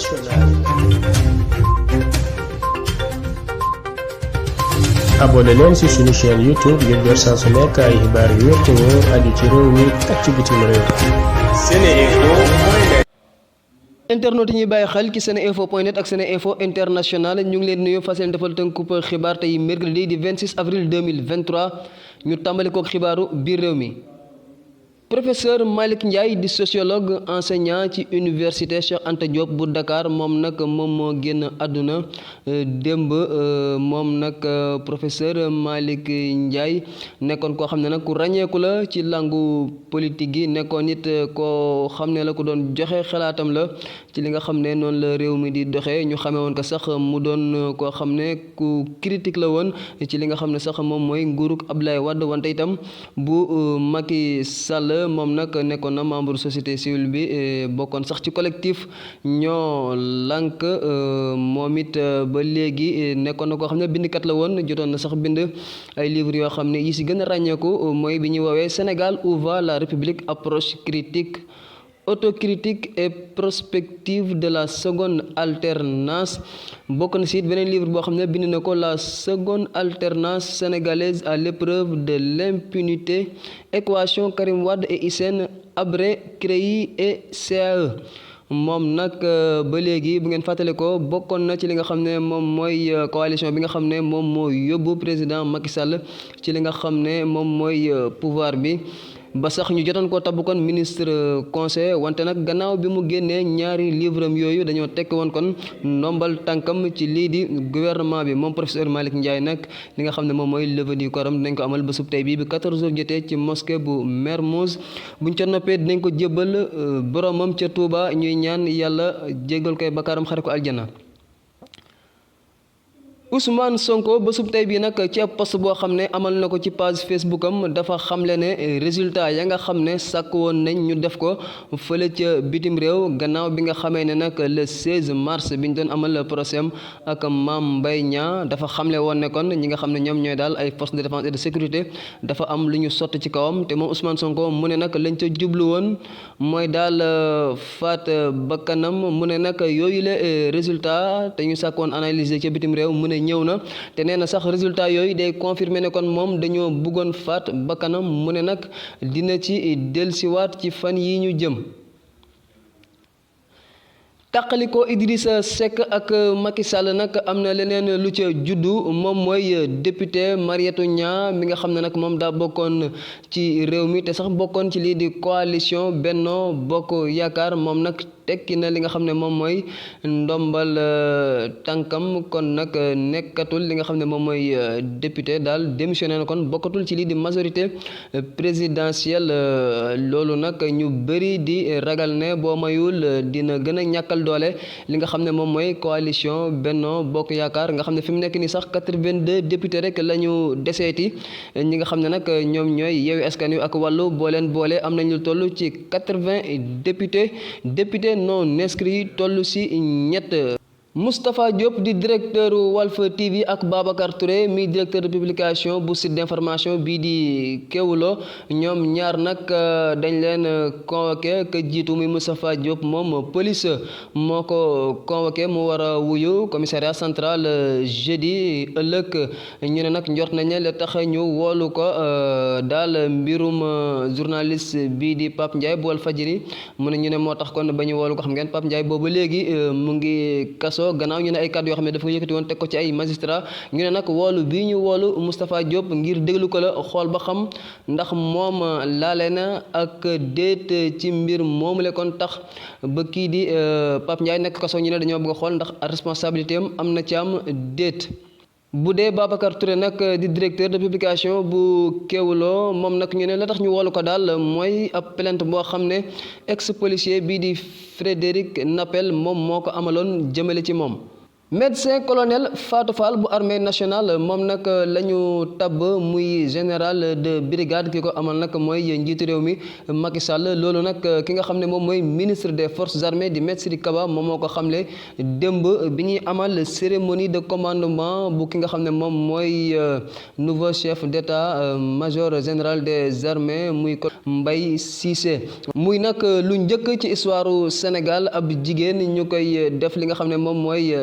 internationale. abonné leen ci suñu chaîne YouTube ngir jot saa su nekk ay xibaar yu wér te wóor aju ci réew mi ak ci bitim réew. SeneInfo.net. internet yi ñuy bàyyi xel ci SeneInfo.net ak SeneInfo International ñu ngi leen nuyu fas yéene defal tënkub xibaar tey mercredi di 26 avril 2023 ñu tàmbali kook xibaaru biir réew mi. Professeur Malick Ndiaye di sociologue enseignant ci université Cheikh Anta Diop bu Dakar moom nag moo génn àdduna démb moom nag professeur Malick Ndiaye nekkoon koo xam ne nag ku ràññeeku la ci langu politique gi nekkoon it koo xam ne la ku doon joxe xalaatam la ci li nga xam ne noonu la réew mi di doxee ñu xamee woon ko sax mu doon koo xam ne ku critique la woon ci li nga xam ne sax moom mooy nguurug Abdoulaye Wade wante itam bu Macky Sall moom nag nekkoon na membre société civile bi bokkoon sax ci collectif ñoo lànk moom it ba léegi nekkoon na koo xam ne bindkat la woon jotoon na sax bind ay livres yoo xam ne yi si gën a ràññeeku mooy bi ñuy woowee Sénégal où va la République, approche critique, autocritique et prospective de la seconde alternance. bokk na si it beneen livre boo xam ne bind na ko la seconde alternance sénégalaise à l'épreuve de l'impunité, équation Karim Wade et Hissène Habré, CREI et CAE. moom nag ba léegi bu ngeen fàttale ko bokkoon na ci li nga xam ne moom mooy coalition bi nga xam ne moom moo yóbbu président Macky Sall ci li nga xam ne moom mooy pouvoir bi ba sax ñu jotoon koo tabb kon ministre conseil wante nag gannaaw bi mu génnee ñaari livre am yooyu dañoo tekk woon kon ndombal tànkam ci lii di gouvernement bi moom professeur Malick Ndiaye nag li nga xam ne moom mooy levée du corps dinañ ko amal bésub tey bii bi 14 heures jotee ci mosquée bu Mermoz buñ ca noppee dinañ ko jébbal boromam ca Touba ñuy ñaan yàlla jéggal koy bakkaaram xare ko aljana. Ousmane Sonko bésub tey bii nag ci ab post boo xam ne amal na ko ci page Facebook am dafa xamle ne résultat ya nga xam ne sàkk woon nañ ñu def ko fële ca bitim réew gannaaw bi nga xamee ne nag le 16 mars bi ñu doon amal procès am ak Mame Mbaye Niang dafa xamle woon ne kon ñi nga xam ne ñoom ñooy daal ay forces de défense et de sécurité dafa am lu ñu sotti ci kawam te moom Ousmane Sonko mu ne nag lañ ca jublu woon mooy daal faat bakkanam mu ne nag yooyu le résultat te ñu sàkk woon analyser ca bitim réew mu ne ñëw na te nee na sax résultat yooyu day confirmer ne kon moom dañoo bëggoon faat bakkanam mu ne nag dina ci dellusiwaat ci fan yi ñu jëm. tàqalikoo Idrissa Seck ak Macky Sall nag am na leneen lu ca juddu moom mooy député Mariétou Niang mi nga xam ne nag moom daa bokkoon ci réew mi te sax bokkoon ci lii di coalition Benno Bokk Yaakaar moom nag tekki na li nga xam ne moom mooy ndombal tànkam kon nag nekkatul li nga xam ne moom mooy député daal démissionné na kon bokkatul ci lii di majorité présidentielle loolu nag ñu bëri di ragal ne boo mayul dina gën a ñàkkal doole li nga xam ne moom mooy coalition Benno Bokk Yaakaar nga xam ne fi mu nekk nii sax 82 député rek la ñu deseeti ñi nga xam ne nag ñoom ñooy Yewwi Askan Wi ak Wallu boo leen boole am nañu toll ci 80 député non inscrits toll ci ñett. Moustapha Diop di directeur Walf TV ak Babacar Touré mi directeur de publication bu site d'information bii di Kewoulo ñoom ñaar nag dañ leen convoqué que jiitu muy Moustapha Diop moom police moo ko convoqué mu war a wuyu commissariat central jeudi ëllëg ñu ne nag njort nañ ne la tax ñu woolu ko daal mbirum journaliste bii di Pape Ndiaye bu Walfadjri mu ne ñu ne moo tax kon ba ñu woolu ko xam ngeen Pape Ndiaye boobu léegi mu ngi kaso gannaaw ñu ne ay kàddu yoo xam ne dafa yëkkati woon teg ko ci ay magistrat ñu ne nag woolu bii ñu woolu Moustapha Diop ngir déglu ko la xool ba xam ndax moom laale na ak déet ci mbir moomu le kon tax ba kii di Pape Ndiaye nekk kaso ñu ne dañoo bëgg a xool ndax responsabilité am na ci am déet. bu dee Babacar Touré nag di directeur de publication bu Kewoulo moom nag ñu ne la tax ñu woolu ko daal mooy ab plainte boo xam ne ex policier bii di Frédéric Napel moom moo ko amaloon jëmale ci moom. médecin colonel Fatou Fall bu armée nationale moom nag la ñu tabb muy général de brigade ki ko amal nag mooy njiitu réew mi Macky Sall loolu nag ki nga xam ne moom mooy ministre des forces armées di Maître Sidiki Kaba moom moo ko xamle démb bi ñuy amal cérémonie de commandement bu ki nga xam ne moom mooy nouveau chef d'état-major général des armées muy ko Mbaye Cissé muy nag lu njëkk ci histoire Sénégal ab jigéen ñu koy def li nga xam ne moom mooy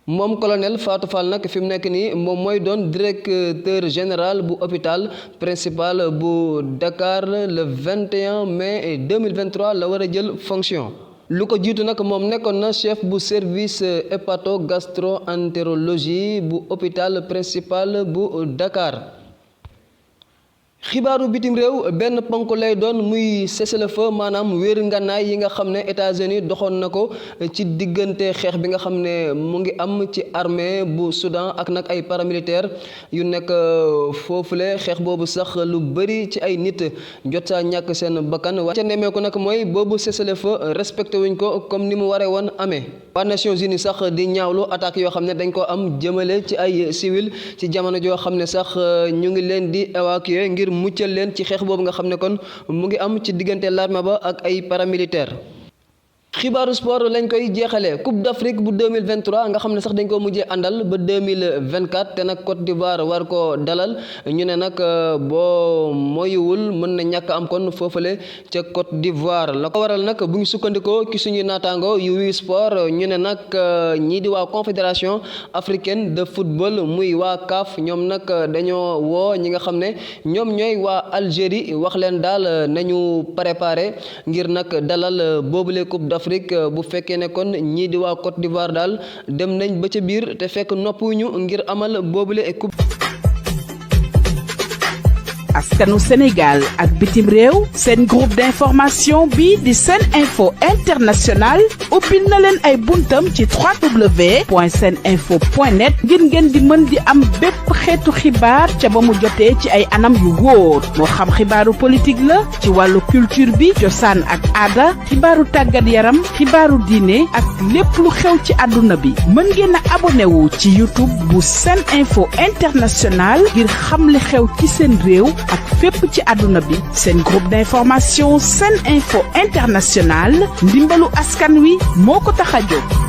moom colonel Fatou Fall nag fi mu nekk nii moom mooy doon directeur général bu hôpital principal bu Dakar le 21 mai 2023 la war a jël fonction. lu ko jiitu nag moom nekkoon na chef bu service hépato-gastro-entérologie bu hôpital principal bu Dakar. xibaaru bitim réew benn ponk lay doon muy cessez-le-feu maanaam wéer ngànnaay yi nga xam ne États-Unis doxoon na ko ci diggante xeex bi nga xam ne mu ngi am ci armée bu Soudan ak nag ay paramilitaires yu nekk foofule xeex boobu sax lu bëri ci ay nit jot saa ñàkk seen bakkan waaye ca nemmeeku nag mooy boobu cessez-le-feu respecté wuñ ko comme ni mu waree woon amee. waa Nations Unies sax di ñaawlu attaques yoo xam ne dañ ko am jëmale ci ay civil ci jamono joo xam ne sax ñu ngi leen di évacuer ngir muccal leen ci xeex boobu nga xam ne kon mu ngi am ci diggante l'armée ba ak ay paramilitaires. xibaaru sport lañ koy jeexalee Coupe d'Afrique bu 2023 nga xam ne sax dañ ko mujjee àndal ba 2024 te nag Côte d'Ivoire war ko dalal ñu ne nag boo moyuwul mën na ñàkk am kon foofale ca Côte d'Ivoire la ko waral nag bu ñu sukkandikoo ci suñuy naataango yu wii sport ñu ne nag ñii di waa confédération africaine de football muy waa CAF ñoom nag dañoo woo ñi nga xam ne ñoom ñooy waa Algérie wax leen daal nañu préparé ngir nag dalal boobule Coupe d'Afrique bu fekkee ne kon ñii di waa Côte d'Ivoire daal dem nañ ba ca biir te fekk noppuñu ngir amal boobule coupe. askanu Sénégal ak bitim réew seen groupe d'information bi di Sen Info International ubbil na leen ay buntam ci www.seninfo.net ngir ngeen di mën di am bépp xeetu xibaar ca ba mu jotee ci ay anam yu wóor moo xam xibaaru politique la ci wàllu culture bi cosaan ak aada xibaaru tàggat yaram xibaaru diine ak lépp lu xew ci àdduna bi mën ngeen a abonné wu ci YouTube bu Sen Info International ngir xam li xew ci seen réew ak fépp ci àdduna bi seen groupe d'information Sen Info International ndimbalu askan wi moo ko tax a jóg.